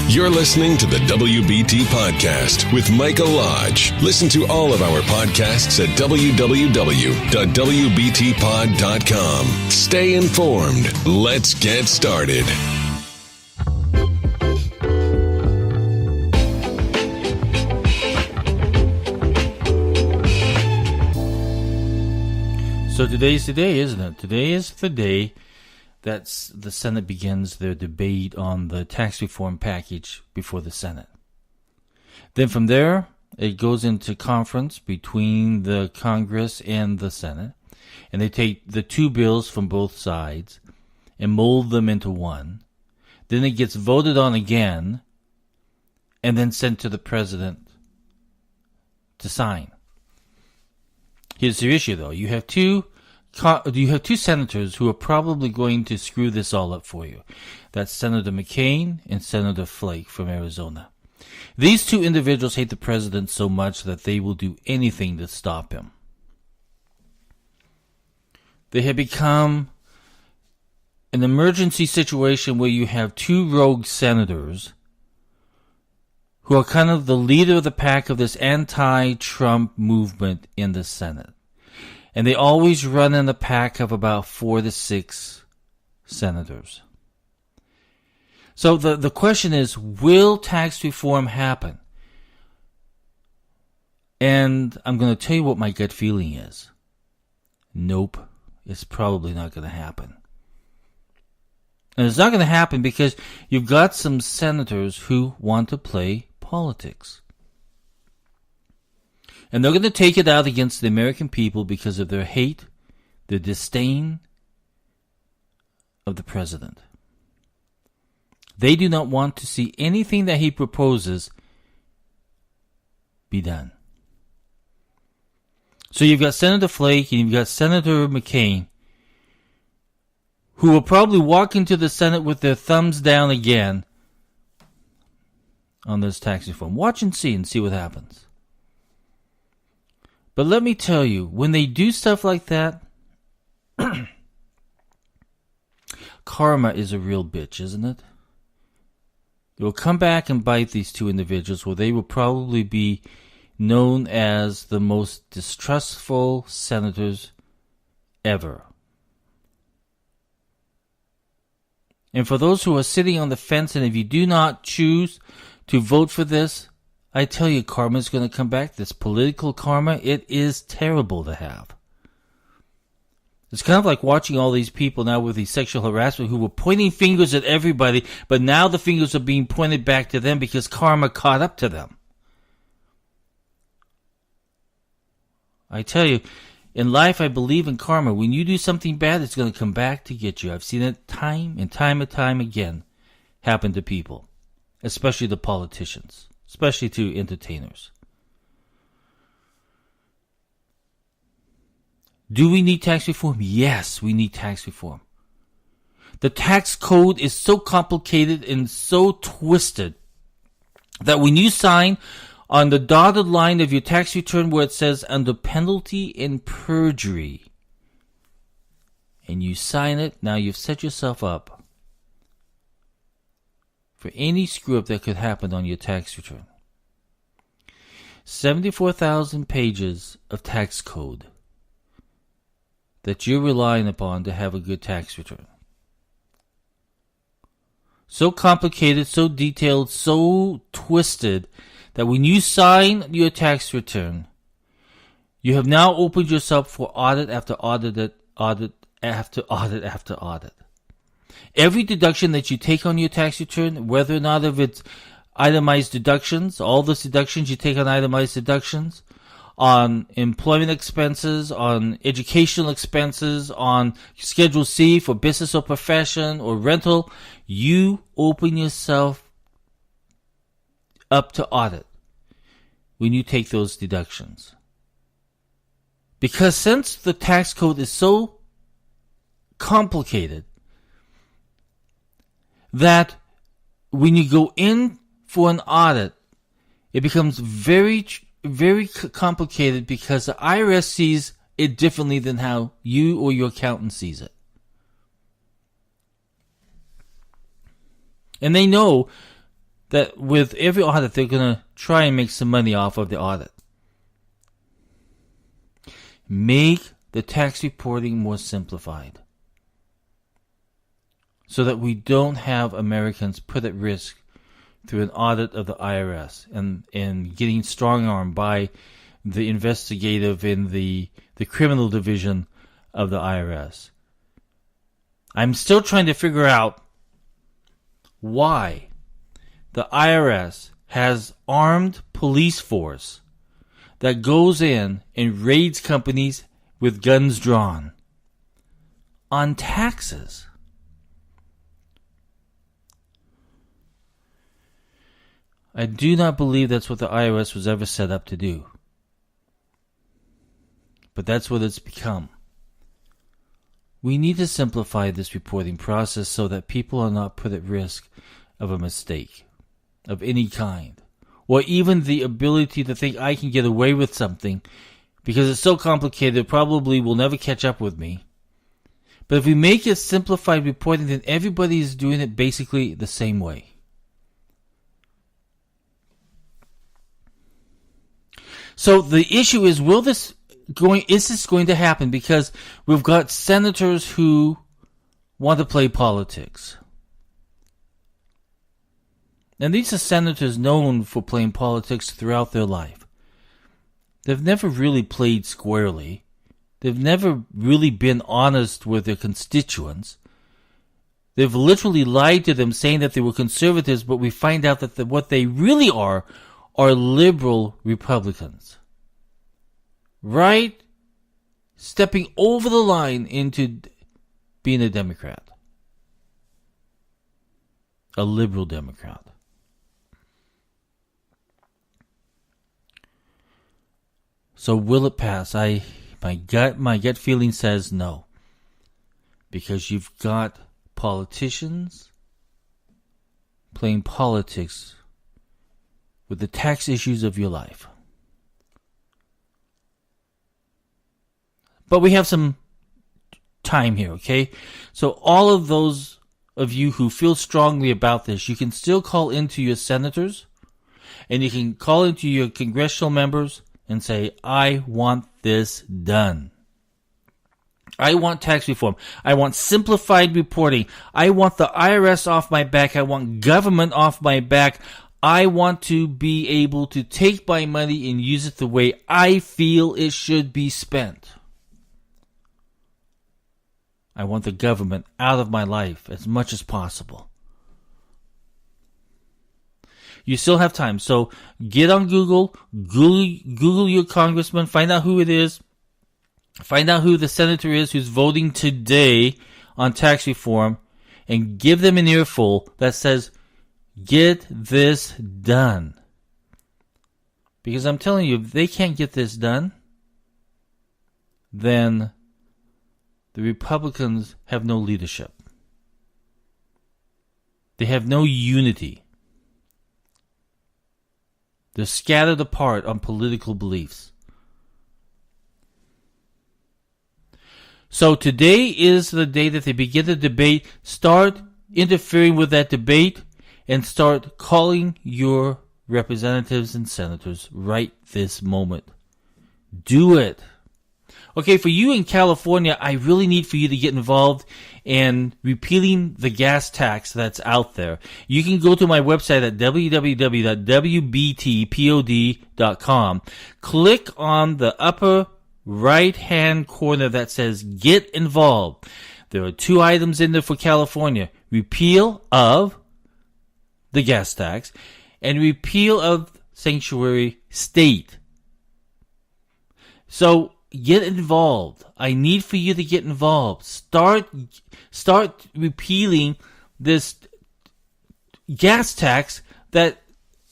You're listening to the WBT Podcast with Michael Lodge. Listen to all of our podcasts at www.wbtpod.com. Stay informed. Let's get started. So today's the day, isn't it? Today is the day that the Senate begins their debate on the tax reform package before the Senate. Then from there, it goes into conference between the Congress and the Senate, and they take the two bills from both sides and mold them into one. Then it gets voted on again and then sent to the president to sign. Here's the issue, though. You have two senators who are probably going to screw this all up for you. That's Senator McCain and Senator Flake from Arizona. These two individuals hate the president so much that they will do anything to stop him. They have become an emergency situation where you have two rogue senators who are kind of the leader of the pack of this anti-Trump movement in the Senate. And they always run in a pack of about 4 to 6 senators. So the question is, will tax reform happen? And I'm going to tell you what my gut feeling is. Nope, it's probably not going to happen. And it's not going to happen because you've got some senators who want to play politics. And they're going to take it out against the American people because of their hate, their disdain of the president. They do not want to see anything that he proposes be done. So you've got Senator Flake and you've got Senator McCain, who will probably walk into the Senate with their thumbs down again on this tax reform. Watch and see what happens. But let me tell you, when they do stuff like that, karma is a real bitch, isn't it? It will come back and bite these two individuals where they will probably be known as the most distrustful senators ever. And for those who are sitting on the fence, and if you do not choose to vote for this, I tell you, karma is going to come back. This political karma, it is terrible to have. It's kind of like watching all these people now with these sexual harassment who were pointing fingers at everybody, but now the fingers are being pointed back to them because karma caught up to them. I tell you, in life, I believe in karma. When you do something bad, it's going to come back to get you. I've seen it time and time again happen to people, especially the politicians. Especially to entertainers. Do we need tax reform? Yes, we need tax reform. The tax code is so complicated and so twisted that when you sign on the dotted line of your tax return where it says under penalty and perjury, and you sign it, now you've set yourself up for any screw up that could happen on your tax return. 74,000 pages of tax code that you're relying upon to have a good tax return. So complicated, so detailed, so twisted that when you sign your tax return, you have now opened yourself for audit after audit after audit. Every deduction that you take on your tax return, whether or not if it's itemized deductions, all those deductions you take on itemized deductions, on employment expenses, on educational expenses, on Schedule C for business or profession or rental, you open yourself up to audit when you take those deductions. Because since the tax code is so complicated, that when you go in for an audit, it becomes very, very complicated because the IRS sees it differently than how you or your accountant sees it. And they know that with every audit, they're going to try and make some money off of the audit. Make the tax reporting more simplified so that we don't have Americans put at risk through an audit of the IRS and getting strong-armed by the investigative in the criminal division of the IRS. I'm still trying to figure out why the IRS has armed police force that goes in and raids companies with guns drawn on taxes. I do not believe that's what the IRS was ever set up to do. But that's what it's become. We need to simplify this reporting process so that people are not put at risk of a mistake of any kind, or even the ability to think I can get away with something because it's so complicated it probably will never catch up with me. But if we make it simplified reporting, then everybody is doing it basically the same way. So the issue is, is this going to happen? Because we've got senators who want to play politics. And these are senators known for playing politics throughout their life. They've never really played squarely. They've never really been honest with their constituents. They've literally lied to them saying that they were conservatives, but we find out that what they really are liberal Republicans. Right? Stepping over the line into being a Democrat. A liberal Democrat. So will it pass? My gut feeling says no. Because you've got politicians playing politics with the tax issues of your life. But we have some time here, okay? So all of those of you who feel strongly about this, you can still call into your senators and you can call into your congressional members and say, I want this done. I want tax reform. I want simplified reporting. I want the IRS off my back. I want government off my back. I want to be able to take my money and use it the way I feel it should be spent. I want the government out of my life as much as possible. You still have time. So get on Google your congressman, find out who it is, find out who the senator is who's voting today on tax reform, and give them an earful that says, get this done. Because I'm telling you, if they can't get this done, then the Republicans have no leadership. They have no unity. They're scattered apart on political beliefs. So today is the day that they begin the debate. Start interfering with that debate and start calling your representatives and senators right this moment. Do it. Okay, for you in California, I really need for you to get involved in repealing the gas tax that's out there. You can go to my website at www.wbtpod.com. Click on the upper right-hand corner that says Get Involved. There are 2 items in there for California. Repeal of the gas tax and repeal of sanctuary state. So get involved. I need for you to get involved. Start repealing this gas tax that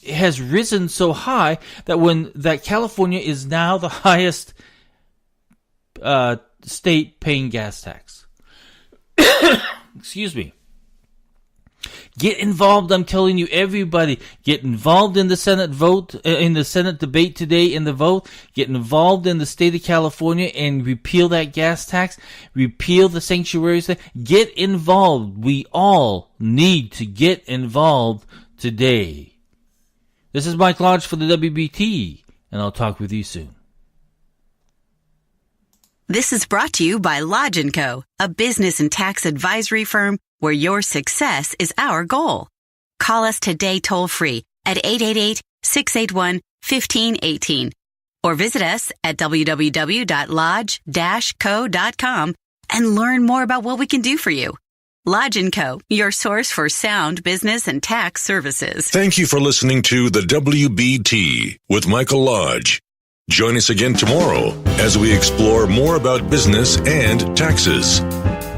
has risen so high that California is now the highest state paying gas tax. Excuse me. Get involved, I'm telling you, everybody. Get involved in the Senate vote, in the Senate debate today in the vote. Get involved in the state of California and repeal that gas tax. Repeal the sanctuary state. Get involved. We all need to get involved today. This is Mike Lodge for the WBT, and I'll talk with you soon. This is brought to you by Lodge & Co., a business and tax advisory firm where your success is our goal. Call us today toll-free at 888-681-1518 or visit us at www.lodge-co.com and learn more about what we can do for you. Lodge & Co., your source for sound business and tax services. Thank you for listening to the WBT with Michael Lodge. Join us again tomorrow as we explore more about business and taxes.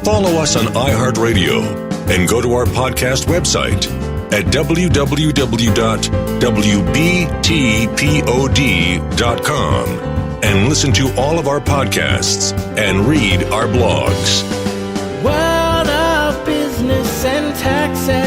Follow us on iHeartRadio and go to our podcast website at www.wbtpod.com and listen to all of our podcasts and read our blogs. World of business and taxes.